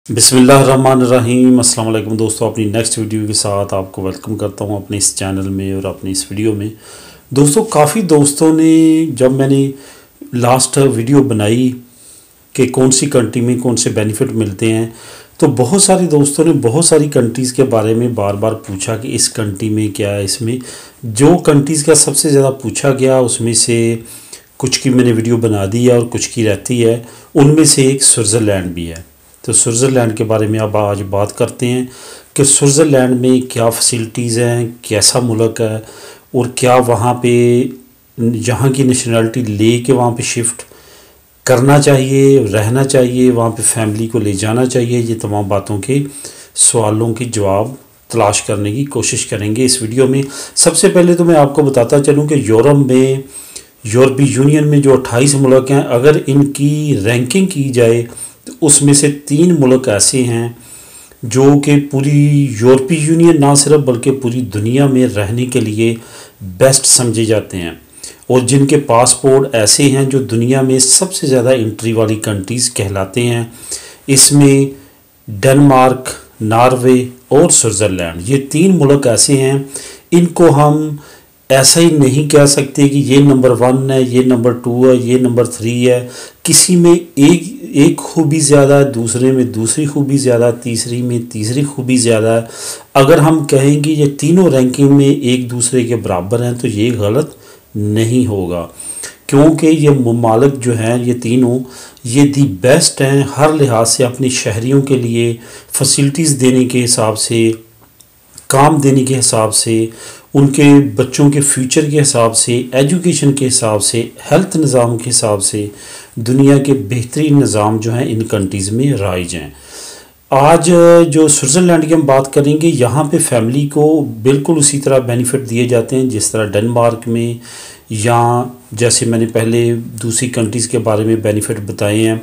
बिस्मिल्लाहिर्रहमानिर्रहीम। अस्सलाम वालेकुम दोस्तों, अपनी नेक्स्ट वीडियो के साथ आपको वेलकम करता हूं अपने इस चैनल में और अपनी इस वीडियो में। दोस्तों, काफ़ी दोस्तों ने जब मैंने लास्ट वीडियो बनाई कि कौन सी कंट्री में कौन से बेनिफिट मिलते हैं, तो बहुत सारे दोस्तों ने बहुत सारी कंट्रीज़ के बारे में बार बार पूछा कि इस कंट्री में क्या है। इसमें जो कंट्रीज़ का सबसे ज़्यादा पूछा गया उसमें से कुछ की मैंने वीडियो बना दी है और कुछ की रहती है। उनमें से एक स्विट्ज़रलैंड भी है। तो स्विट्ज़रलैंड के बारे में अब आज बात करते हैं कि स्विट्ज़रलैंड में क्या फैसिलिटीज़ हैं, कैसा मुल्क है और क्या वहाँ पे जहाँ की नेशनलिटी ले के वहाँ पे शिफ्ट करना चाहिए, रहना चाहिए, वहाँ पे फैमिली को ले जाना चाहिए। ये तमाम बातों के सवालों के जवाब तलाश करने की कोशिश करेंगे इस वीडियो में। सबसे पहले तो मैं आपको बताता चलूँ कि यूरोपीय यूनियन में जो 28 मुल्क हैं, अगर इनकी रैंकिंग की जाए तो उसमें से 3 मुल्क ऐसे हैं जो कि पूरी यूरोपीय यूनियन ना सिर्फ बल्कि पूरी दुनिया में रहने के लिए बेस्ट समझे जाते हैं और जिनके पासपोर्ट ऐसे हैं जो दुनिया में सबसे ज़्यादा एंट्री वाली कंट्रीज़ कहलाते हैं। इसमें डेनमार्क, नॉर्वे और स्विट्ज़रलैंड, ये 3 मुल्क ऐसे हैं। इनको हम ऐसा ही नहीं कह सकते कि ये नंबर 1 है, ये नंबर 2 है, ये नंबर 3 है। किसी में एक खूबी ज़्यादा है, दूसरे में दूसरी खूबी ज़्यादा, तीसरी में तीसरी खूबी ज़्यादा है। अगर हम कहेंगे ये तीनों रैंकिंग में एक दूसरे के बराबर हैं तो ये गलत नहीं होगा, क्योंकि ये ममालिक जो हैं ये तीनों ये दी बेस्ट हैं हर लिहाज से। अपने शहरियों के लिए फैसिलिटीज़ देने के हिसाब से, काम देने के हिसाब से, उनके बच्चों के फ्यूचर के हिसाब से, एजुकेशन के हिसाब से, हेल्थ निज़ाम के हिसाब से दुनिया के बेहतरीन निज़ाम जो हैं इन कंट्रीज़ में राइज हैं। आज जो स्विट्ज़रलैंड की हम बात करेंगे, यहाँ पे फैमिली को बिल्कुल उसी तरह बेनिफिट दिए जाते हैं जिस तरह डेनमार्क में, या जैसे मैंने पहले दूसरी कंट्रीज़ के बारे में बेनिफिट बताए हैं।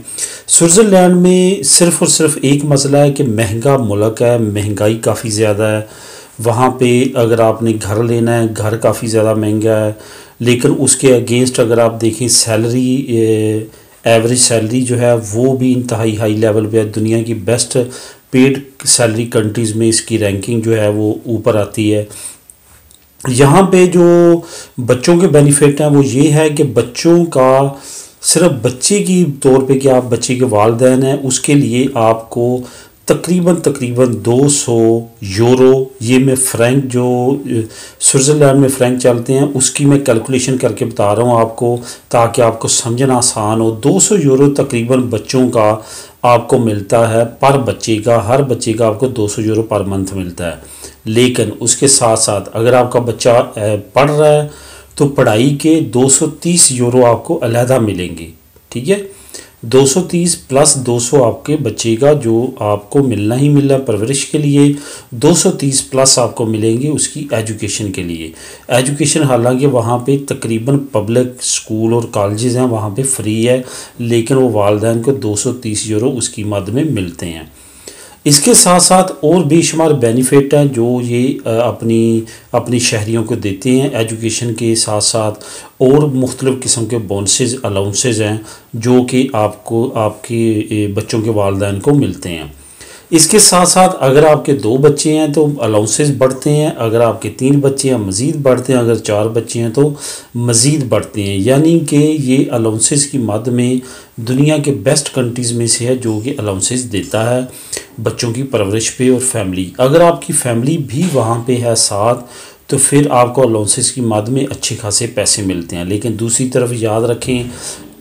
स्विट्ज़रलैंड में सिर्फ़ और सिर्फ एक मसला है कि महंगा मुल्क है, महंगाई काफ़ी ज़्यादा है। वहाँ पे अगर आपने घर लेना है, घर काफ़ी ज़्यादा महंगा है। लेकिन उसके अगेंस्ट अगर आप देखें सैलरी, एवरेज सैलरी जो है वो भी इंतहाई हाई लेवल पे है। दुनिया की बेस्ट पेड सैलरी कंट्रीज़ में इसकी रैंकिंग जो है वो ऊपर आती है। यहाँ पे जो बच्चों के बेनिफिट हैं वो ये है कि बच्चों का सिर्फ बच्चे की तौर पे कि आप बच्चे के वालिदैन हैं, उसके लिए आपको तकरीबन 200 यूरो, ये मैं फ्रैंक जो स्विट्ज़रलैंड में फ्रैंक चलते हैं उसकी मैं कैलकुलेशन करके बता रहा हूँ आपको, ताकि आपको समझना आसान हो। 200 यूरो तकरीबन बच्चों का आपको मिलता है पर बच्चे का, हर बच्चे का आपको 200 यूरो पर मंथ मिलता है। लेकिन उसके साथ साथ अगर आपका बच्चा पढ़ रहा है तो पढ़ाई के 230 यूरो आपको अलहदा मिलेंगे। ठीक है, 230 प्लस 200 आपके बच्चे का जो आपको मिलना ही मिलना परवरिश के लिए, 230 प्लस आपको मिलेंगे उसकी एजुकेशन के लिए। एजुकेशन हालांकि वहाँ पे तकरीबन पब्लिक स्कूल और कॉलेजेस हैं वहाँ पे फ्री है, लेकिन वो वालिदैन को 230 यूरो उसकी मद में मिलते हैं। इसके साथ साथ और बेशुमार बेनिफिट हैं जो ये अपनी शहरियों को देते हैं। एजुकेशन के साथ साथ और मुख्तलिफ़ किस्म के बोनसेस, अलाउंसेस हैं जो कि आपको आपके बच्चों के वालिदैन को मिलते हैं। इसके साथ साथ अगर आपके 2 बच्चे हैं तो अलाउंसेस बढ़ते हैं, अगर आपके 3 बच्चे हैं मज़ीद बढ़ते हैं, अगर 4 बच्चे हैं तो मज़ीद बढ़ते हैं। यानी कि ये अलाउंसेस की मद में दुनिया के बेस्ट कंट्रीज़ में से है जो कि अलाउंसेस देता है बच्चों की परवरिश पे और फैमिली। अगर आपकी फैमिली भी वहाँ पे है साथ तो फिर आपको अलाउंसेस की मद में अच्छे खासे पैसे मिलते हैं। लेकिन दूसरी तरफ याद रखें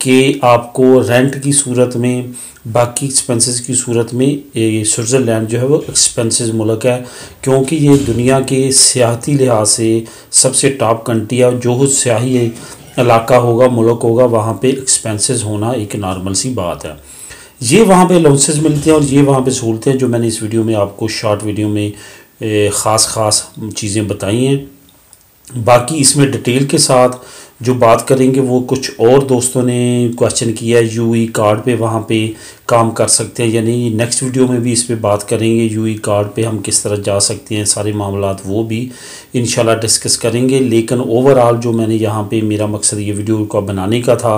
कि आपको रेंट की सूरत में, बाकी एक्सपेंसेस की सूरत में स्विट्ज़रलैंड जो है वो एक्सपेंसेस मुल्क है, क्योंकि ये दुनिया के सियाहती लिहाज से सबसे टॉप कंट्री है। जो सियाही इलाका होगा, मुल्क होगा, वहाँ पे एक्सपेंसेस होना एक नॉर्मल सी बात है। ये वहाँ पे अलाउंसेस मिलते हैं और ये वहाँ पे सहूलतें जो मैंने इस वीडियो में आपको शॉर्ट वीडियो में ख़ास चीज़ें बताई हैं। बाकी इसमें डिटेल के साथ जो बात करेंगे वो कुछ और दोस्तों ने क्वेश्चन किया है, यूई कार्ड पे वहाँ पे काम कर सकते हैं या नहीं। नेक्स्ट वीडियो में भी इस पे बात करेंगे, यूई कार्ड पे हम किस तरह जा सकते हैं, सारे मामलात वो भी इंशाल्लाह डिस्कस करेंगे। लेकिन ओवरऑल जो मैंने यहाँ पे मेरा मकसद ये वीडियो को बनाने का था,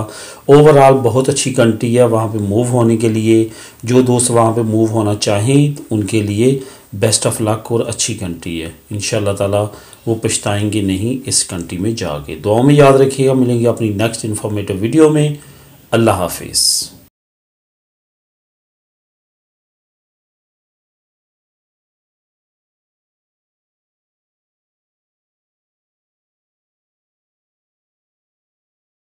ओवरऑल बहुत अच्छी कंट्री है वहाँ पे मूव होने के लिए। जो दोस्त वहाँ पे मूव होना चाहें तो उनके लिए बेस्ट ऑफ लक और अच्छी कंट्री है। इंशाल्लाह ताला वो पछताएंगे नहीं इस कंट्री में जाके। दुआ में याद रखिएगा, मिलेंगे अपनी नेक्स्ट इन्फॉर्मेटिव वीडियो में। अल्लाह हाफिज़।